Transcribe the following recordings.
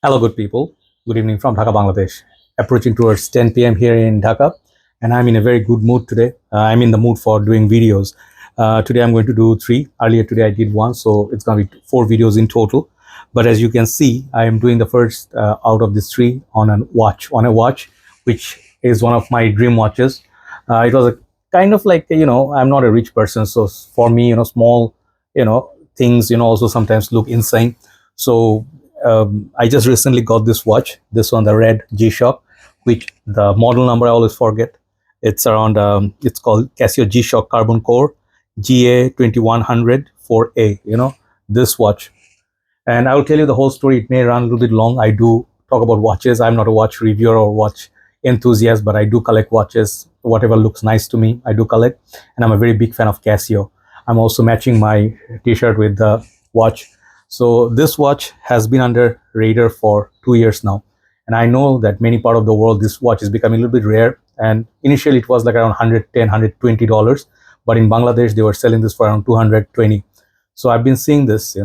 Hello, good people. Good evening from Dhaka, Bangladesh. Approaching towards 10 p.m. here in Dhaka, and I'm in a very good mood today. I'm in the mood for doing videos. Today, I'm going to do 3. Earlier today, I did 1, so it's going to be 4 videos in total. But as you can see, I am doing the first out of these 3 on a watch, which is one of my dream watches. It was a kind of like, I'm not a rich person, so for me, small, things, also sometimes look insane. So I just recently got this watch, this one, the red G-Shock, which the model number I always forget. It's around, it's called Casio G-Shock Carbon Core GA-2100-4A, this watch. And I will tell you the whole story. It may run a little bit long. I do talk about watches. I'm not a watch reviewer or watch enthusiast, but I do collect watches. Whatever looks nice to me, I do collect. And I'm a very big fan of Casio. I'm also matching my t-shirt with the watch. So this watch has been under radar for 2 years now. And I know that many part of the world, this watch is becoming a little bit rare. And initially it was like around $110, $120. But in Bangladesh, they were selling this for around $220. So I've been seeing this,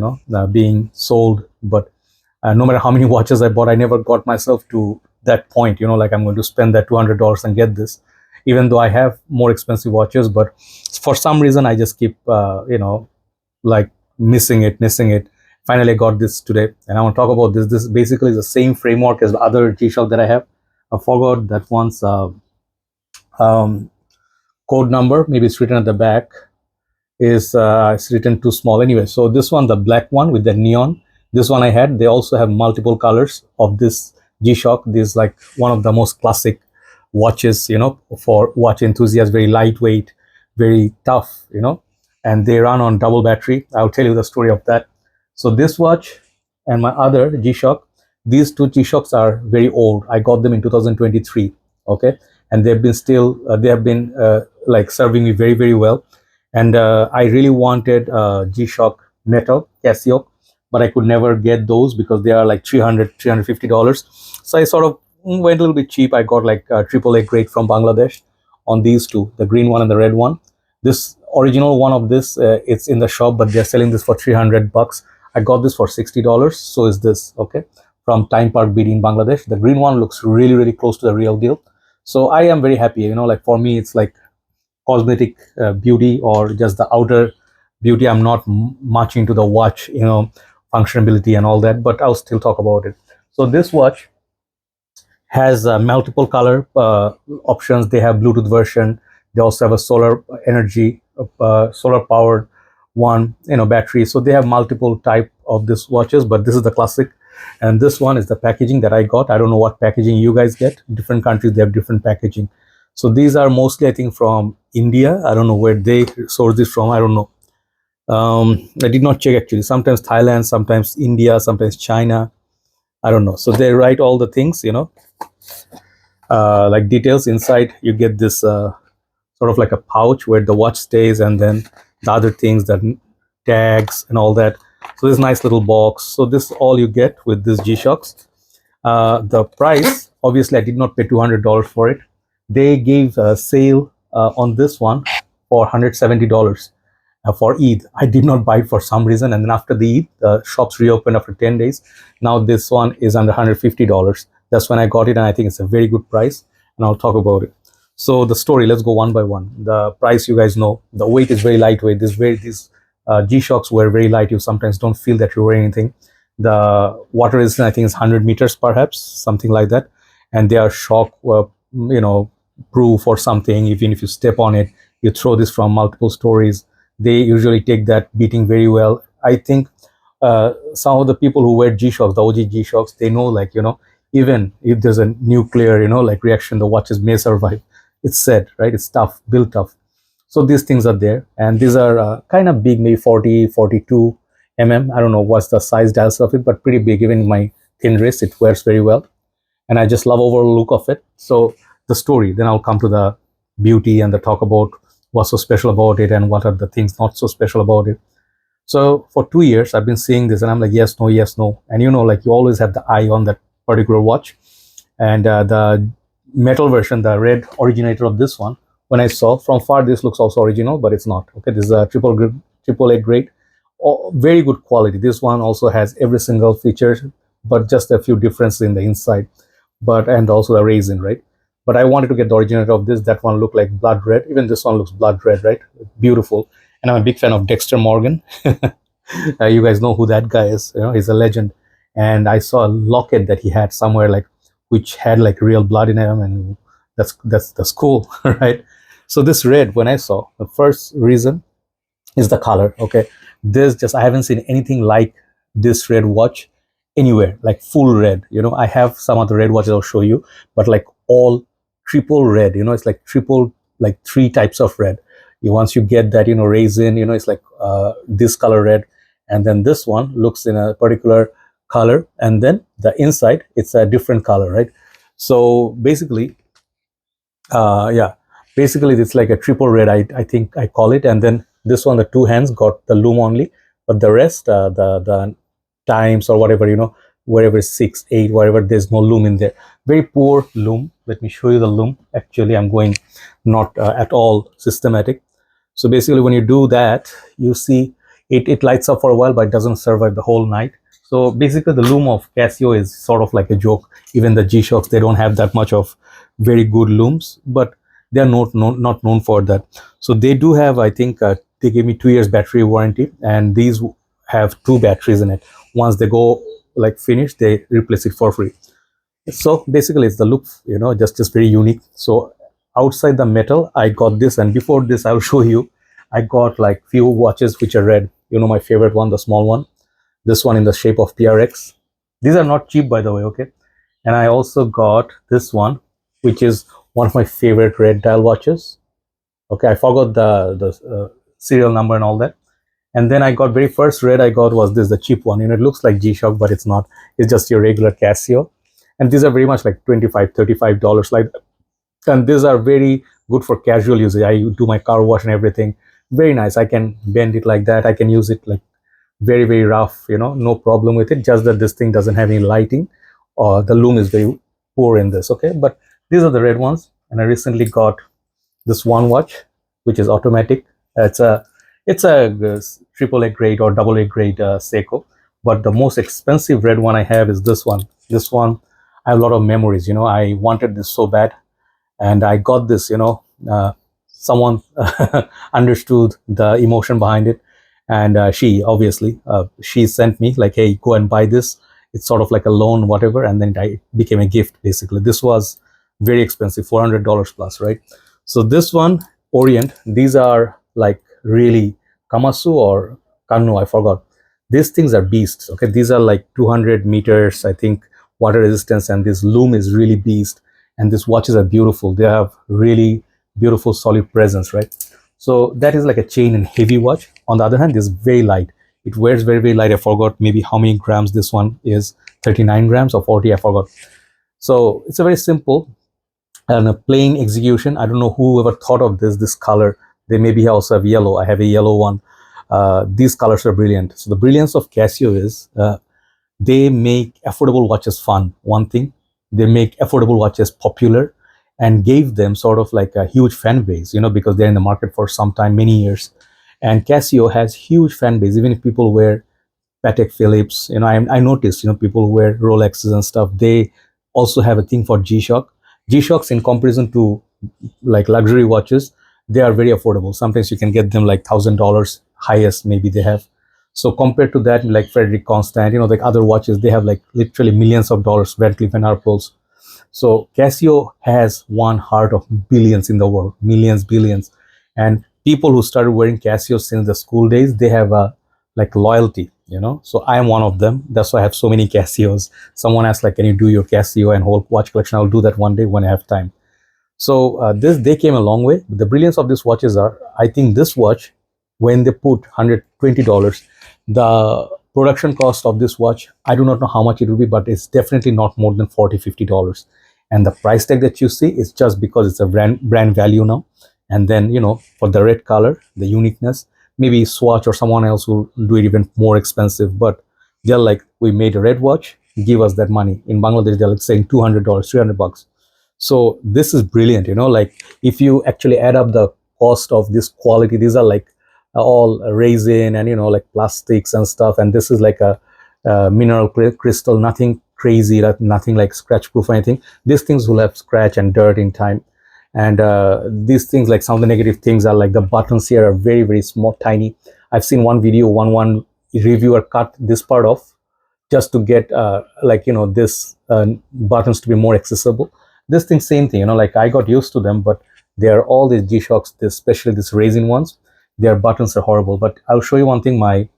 being sold. But no matter how many watches I bought, I never got myself to that point, like I'm going to spend that $200 and get this. Even though I have more expensive watches, but for some reason, I just keep, like missing it. Finally, I got this today, and I want to talk about this. This basically is the same framework as the other G-Shock that I have. I forgot that one's code number. Maybe it's written at the back. It's written too small anyway. So this one, the black one with the neon, this one I had. They also have multiple colors of this G-Shock. This is like one of the most classic watches, for watch enthusiasts. Very lightweight, very tough, and they run on double battery. I'll tell you the story of that. So this watch and my other G-Shock, these two G-Shocks are very old. I got them in 2023, okay, and they have been like serving me very, very well. And I really wanted G-Shock metal Casio, but I could never get those because they are like $350. So I sort of went a little bit cheap. I got like AAA grade from Bangladesh on these two, the green one and the red one. This original one of this, it's in the shop, but they're selling this for $300. I got this for $60. So is this, okay, from Time Park BD in Bangladesh. The green one looks really, really close to the real deal. So I am very happy, like for me, it's like cosmetic beauty or just the outer beauty. I'm not much into the watch, functionality and all that, but I'll still talk about it. So this watch has multiple color options. They have Bluetooth version. They also have a solar energy, solar powered one, battery. So they have multiple type of these watches, but this is the classic. And this one is the packaging that I got. I don't know what packaging you guys get. Different countries, they have different packaging. So these are mostly, I think, from India. I don't know where they source this from. I don't know. I did not check actually. Sometimes Thailand, sometimes India, sometimes China. I don't know. So they write all the things, like details inside. You get this sort of like a pouch where the watch stays, and then the other things, the tags and all that. So this nice little box. So this all you get with this G-Shocks. The price, obviously, I did not pay $200 for it. They gave a sale on this one for $170 for Eid. I did not buy it for some reason, and then after the Eid, the shops reopened after 10 days. Now this one is under $150. That's when I got it, and I think it's a very good price, and I'll talk about it. So the story, let's go one by one. The price, you guys know, the weight is very lightweight. These G-Shocks were very light. You sometimes don't feel that you're wearing anything. The water resistance, I think, is 100 meters perhaps, something like that, and they are shock, proof or something. Even if you step on it, you throw this from multiple stories, they usually take that beating very well. I think some of the people who wear G-Shocks, the OG G-Shocks, they know, like, even if there's a nuclear, like reaction, the watches may survive. It's said, right? It's tough, built tough. So these things are there, and these are kind of big, maybe 40, 42 mm. I don't know what's the size dials of it, but pretty big. Even in my thin wrist, it wears very well, and I just love overall look of it. So the story, then I'll come to the beauty and the talk about what's so special about it and what are the things not so special about it. So for 2 years, I've been seeing this, and I'm like, yes, no, yes, no. And like you always have the eye on that particular watch. And the metal version, the red originator of this one, when I saw from far, this looks also original, but it's not. Okay, this is a AAA grade, very good quality. This one also has every single feature but just a few differences in the inside, but and also the resin, right? But I wanted to get the originator of this. That one looked like blood red. Even this one looks blood red, right? Beautiful. And I'm a big fan of Dexter Morgan. You guys know who that guy is. You know, he's a legend. And I saw a locket that he had somewhere, like, which had like real blood in him, and that's cool, right? So this red, when I saw, the first reason is the color. Okay, this just, I haven't seen anything like this red watch anywhere, like full red. You know, I have some other red watches I'll show you, but like all triple red. You know, it's like triple, like three types of red. Once you get that, you know, resin, you know, it's like this color red, and then this one looks in a particular color, and then the inside it's a different color, right? So basically, yeah, basically it's like a triple red, I think I call it. And then this one, the two hands got the loom only, but the rest, the times or whatever, you know, wherever 6, 8, whatever, there's no loom in there. Very poor loom. Let me show you the loom. Actually, I'm going not at all systematic. So basically, when you do that, you see it lights up for a while, but it doesn't survive the whole night. So basically, the loom of Casio is sort of like a joke. Even the G-Shocks, they don't have that much of very good looms, but they are not known for that. So they do have, I think, they gave me 2 years battery warranty, and these have 2 batteries in it. Once they go like finished, they replace it for free. So basically, it's the look, you know, just very unique. So outside the metal, I got this, and before this, I'll show you. I got like few watches which are red. You know, my favorite one, the small one. This one in the shape of PRX. These are not cheap, by the way, okay? And I also got this one, which is one of my favorite red dial watches. Okay, I forgot the serial number and all that. And then I got, very first red I got was this, the cheap one. You know, it looks like G-Shock, but it's not. It's just your regular Casio. And these are very much like $25, $35 like that. And these are very good for casual usage. I do my car wash and everything. Very nice. I can bend it like that. I can use it like very, very rough, you know, no problem with it. Just that this thing doesn't have any lighting, or the loom is very poor in this. Okay, but these are the red ones. And I recently got this one watch, which is automatic. It's a triple A grade or double A grade Seiko. But the most expensive red one I have is this one. This one, I have a lot of memories. You know, I wanted this so bad, and I got this. You know, someone understood the emotion behind it, and she obviously she sent me like, hey, go and buy this. It's sort of like a loan, whatever, and then it became a gift. Basically, this was very expensive, $400 plus, right? So this one, Orient, these are like really Kamasu or Kannu, I forgot. These things are beasts. Okay, these are like 200 meters, I think, water resistance, and this loom is really beast. And these watches are beautiful. They have really beautiful solid presence, right? So that is like a chain and heavy watch. On the other hand, this is very light. It wears very, very light. I forgot maybe how many grams this one is. 39 grams or 40, I forgot. So it's a very simple and a plain execution. I don't know whoever thought of this color. They maybe also have yellow. I have a yellow one. These colors are brilliant. So the brilliance of Casio is they make affordable watches fun. One thing, they make affordable watches popular, and gave them sort of like a huge fan base, you know, because they're in the market for some time, many years. And Casio has huge fan base. Even if people wear Patek Philips, you know, I noticed, you know, people who wear Rolexes and stuff, they also have a thing for G-Shock. G-Shocks, in comparison to like luxury watches, they are very affordable. Sometimes you can get them like $1,000 highest, maybe they have. So compared to that, like Frederick Constant, you know, like other watches, they have like literally millions of dollars, Van Cleef and Arpels. So Casio has one heart of billions in the world, millions, billions. And people who started wearing Casio since the school days, they have a like loyalty, you know. So I am one of them. That's why I have so many Casios. Someone asked like, can you do your Casio and whole watch collection? I'll do that one day when I have time. So they came a long way. The brilliance of these watches are, I think this watch, when they put $120, the production cost of this watch, I do not know how much it will be, but it's definitely not more than $40, $50. And the price tag that you see is just because it's a brand value now. And then, you know, for the red color, the uniqueness, maybe Swatch or someone else will do it even more expensive. But they're like, we made a red watch, give us that money. In Bangladesh, they're like saying $200, $300. So this is brilliant, you know, like if you actually add up the cost of this quality, these are like all resin and, you know, like plastics and stuff. And this is like a mineral crystal, nothing crazy, like nothing like scratch proof or anything. These things will have scratch and dirt in time. And these things, like some of the negative things are like the buttons here are very, very small, tiny. I've seen one video, one reviewer cut this part off just to get like, you know, this buttons to be more accessible. This thing, same thing, you know, like I got used to them, but they are all these G-Shocks, especially these resin ones, their buttons are horrible. But I'll show you one thing, my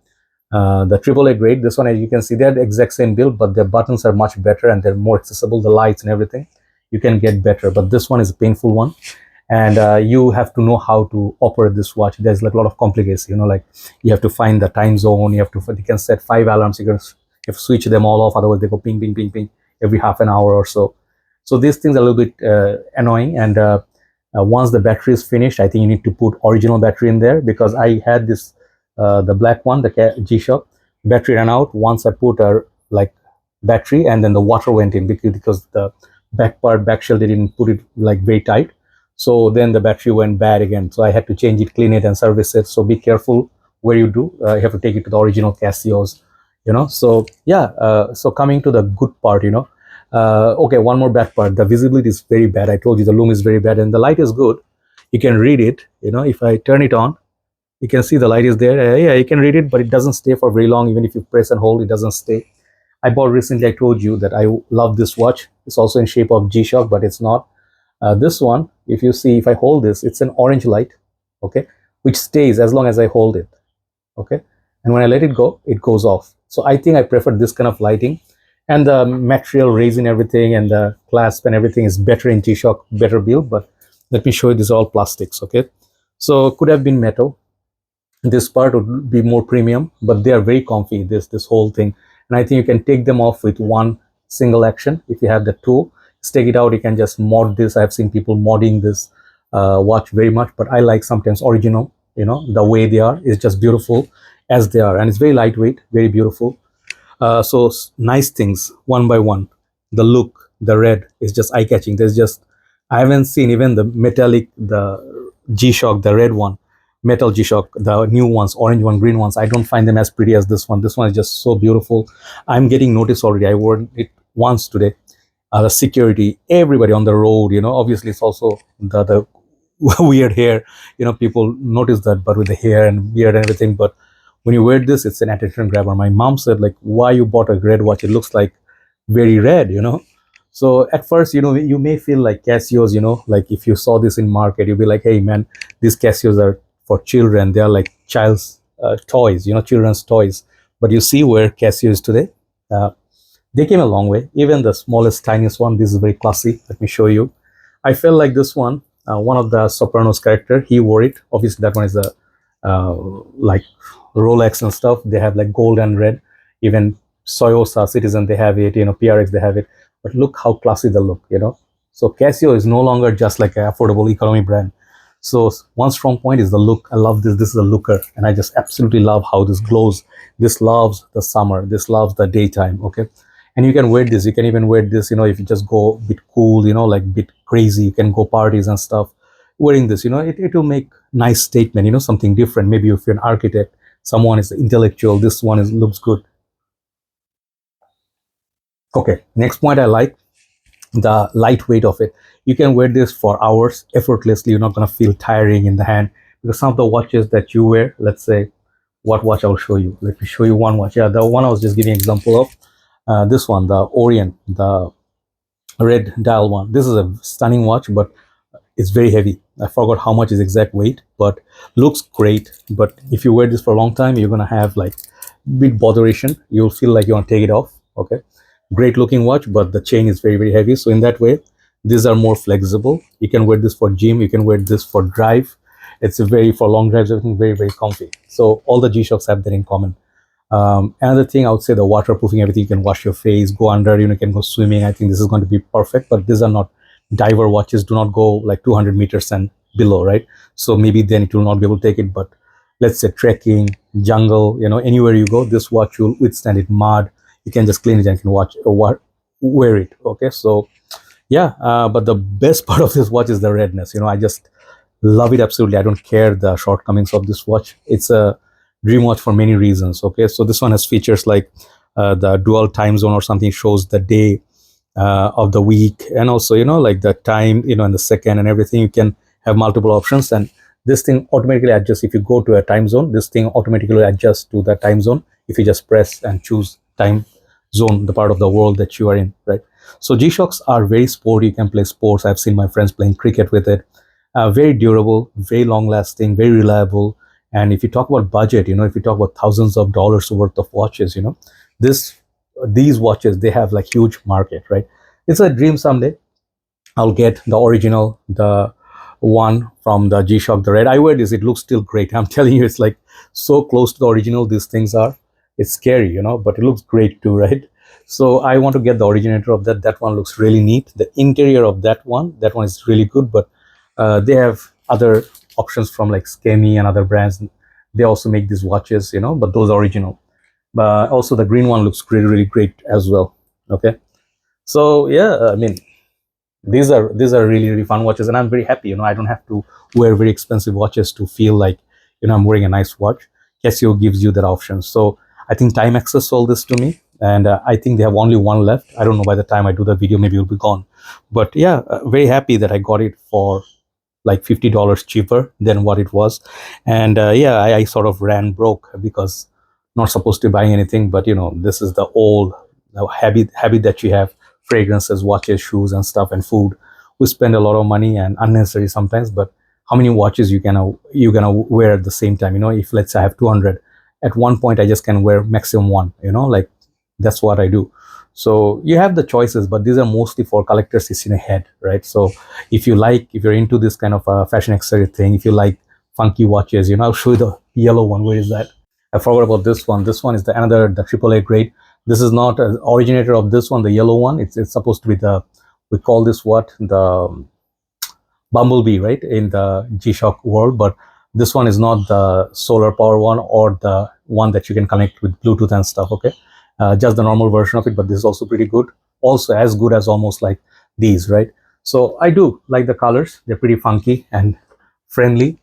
the AAA grade, this one, as you can see, they're the exact same build, but their buttons are much better and they're more accessible. The lights and everything, you can get better. But this one is a painful one, and you have to know how to operate this watch. There's like a lot of complications, you know, like you have to find the time zone. You can set 5 alarms. You have to switch them all off, otherwise they go ping, ping, ping, ping every half an hour or so. So these things are a little bit annoying. And once the battery is finished, I think you need to put original battery in there, because I had this the black one, the G-Shock, battery ran out once I put a like battery, and then the water went in because the back shell, they didn't put it like very tight. So then the battery went bad again. So I had to change it, clean it, and service it. So be careful where you do. You have to take it to the original Casios, you know. So yeah, so coming to the good part, you know. Okay, one more bad part. The visibility is very bad. I told you the lume is very bad, and the light is good. You can read it, you know. If I turn it on, you can see the light is there. Yeah, you can read it, but it doesn't stay for very long. Even if you press and hold, it doesn't stay. I bought recently, I told you that I love this watch. It's also in shape of G-Shock, but it's not. This one, if you see, if I hold this, it's an orange light, okay, which stays as long as I hold it, okay, and when I let it go, it goes off. So I think I prefer this kind of lighting, and the material, resin, everything, and the clasp and everything is better in G-Shock, better build. But let me show you, this is all plastics, okay. So could have been metal. This part would be more premium, but they are very comfy, this whole thing. And I think you can take them off with one single action. If you have the tool, just take it out. You can just mod this. I've seen people modding this watch very much, but I like sometimes original, you know, the way they are is just beautiful as they are. And it's very lightweight, very beautiful. So nice things one by one. The look, the red is just eye-catching. There's just, I haven't seen even the metallic, the G-Shock, the red one, metal G-Shock, the new ones, orange one, green ones, I don't find them as pretty as this one. This one is just so beautiful. I'm getting noticed already. I wore it once today. The security, everybody on the road, you know, obviously it's also the weird hair, you know, people notice that, but with the hair and beard and everything. But when you wear this, it's an attention grabber. My mom said, like, why you bought a red watch? It looks like very red, you know. So at first, you know, you may feel like Casios, you know, like if you saw this in market, you'll be like, hey man, these Casios are for children. They are like child's toys, you know, children's toys. But you see where Casio is today. They came a long way. Even the smallest, tiniest one, this is very classy. Let me show you. I felt like this one, one of the Sopranos character, he wore it. Obviously, that one is a like Rolex and stuff. They have like gold and red. Even Soyosa, Citizen, they have it. You know, PRX, they have it. But look how classy they look, you know. So Casio is no longer just like an affordable economy brand. So one strong point is the look. I love this. This is a looker, and I just absolutely love how this glows. This loves the summer. This loves the daytime. Okay, and you can wear this. You can even wear this. You know, if you just go a bit cool, you know, like a bit crazy, you can go parties and stuff. Wearing this, you know, it will make nice statement. You know, something different. Maybe if you're an architect, someone is intellectual. This one is looks good. Okay, next point I like the lightweight of it. You can wear this for hours effortlessly. You're not going to feel tiring in the hand, because some of the watches that you wear, let's say, what watch I'll show you. Let me show you one watch. Yeah, the one I was just giving an example of, this one, the Orient, the red dial one. This is a stunning watch, but it's very heavy. I forgot how much is exact weight, but looks great. But if you wear this for a long time, you're going to have like big botheration. You'll feel like you want to take it off. Okay, great looking watch, but the chain is very, very heavy. So in that way, these are more flexible. You can wear this for gym. You can wear this for drive. It's a very, for long drives, everything very, very comfy. So all the G-Shocks have that in common. Another thing I would say, the waterproofing, everything. You can wash your face, go under, you know, you can go swimming. I think this is going to be perfect, but these are not diver watches. Do not go like 200 meters and below, right? So maybe then it will not be able to take it. But let's say trekking, jungle, you know, anywhere you go, this watch will withstand it. Mud, you can just clean it and you can wear it. Okay, so yeah, but the best part of this watch is the redness. You know, I just love it absolutely. I don't care the shortcomings of this watch. It's a dream watch for many reasons. Okay, so this one has features like the dual time zone or something, shows the day of the week, and also like the time and the second and everything. You can have multiple options, and this thing automatically adjusts. If you go to a time zone, this thing automatically adjusts to the time zone if you just press and choose time zone, the part of the world that you are in, right? So G-Shocks are very sporty. You can play sports. I've seen my friends playing cricket with it. Very durable, very long lasting, very reliable. And if you talk about budget, if you talk about thousands of dollars worth of watches, this these watches, they have like huge market, right? It's a dream someday I'll get the original, the one from the G-Shock, the red. I wear this, it looks still great. I'm telling you, it's like so close to the original these things are. It's scary, but it looks great too, right? So I want to get the originator of that. That one looks really neat. The interior of that one is really good, but they have other options from like Skemi and other brands. They also make these watches, but those are original. But also the green one looks really, really great as well. Okay. So yeah, I mean, these are really, really fun watches, and I'm very happy. I don't have to wear very expensive watches to feel like I'm wearing a nice watch. Casio gives you that option. So I think Timex sold this to me, and I think they have only one left. I don't know, by the time I do the video, maybe it'll be gone. But yeah, very happy that I got it for like $50 cheaper than what it was. And yeah, I sort of ran broke because not supposed to buy anything, but this is the old habit that you have: fragrances, watches, shoes, and stuff, and food. We spend a lot of money and unnecessary sometimes, but how many watches you gonna wear at the same time? If let's say I have 200, at one point I just can wear maximum one. Like that's what I do. So you have the choices, but these are mostly for collectors. It's in a head, right? So if you're into this kind of a fashion accessory thing, if you like funky watches, I'll show you the yellow one. Where is that? I forgot about this one. This one is the AAA grade. This is not an originator of this one, the yellow one. It's supposed to be we call this what? The Bumblebee, right? In the G-Shock world, but this one is not the solar power one or the one that you can connect with Bluetooth and stuff, okay? Just the normal version of it, but this is also pretty good. Also as good as almost like these, right? So I do like the colors. They're pretty funky and friendly.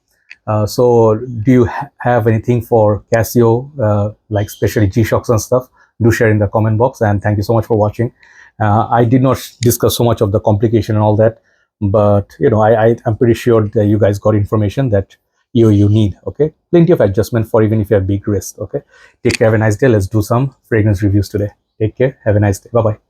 So do you have anything for Casio, like especially G-Shocks and stuff? Do share in the comment box, and thank you so much for watching. I did not discuss so much of the complication and all that, but I'm pretty sure that you guys got information that you need. Okay, plenty of adjustment for even if you have big wrist. Okay, take care, have a nice day. Let's do some fragrance reviews today. Take care, have a nice day. Bye bye.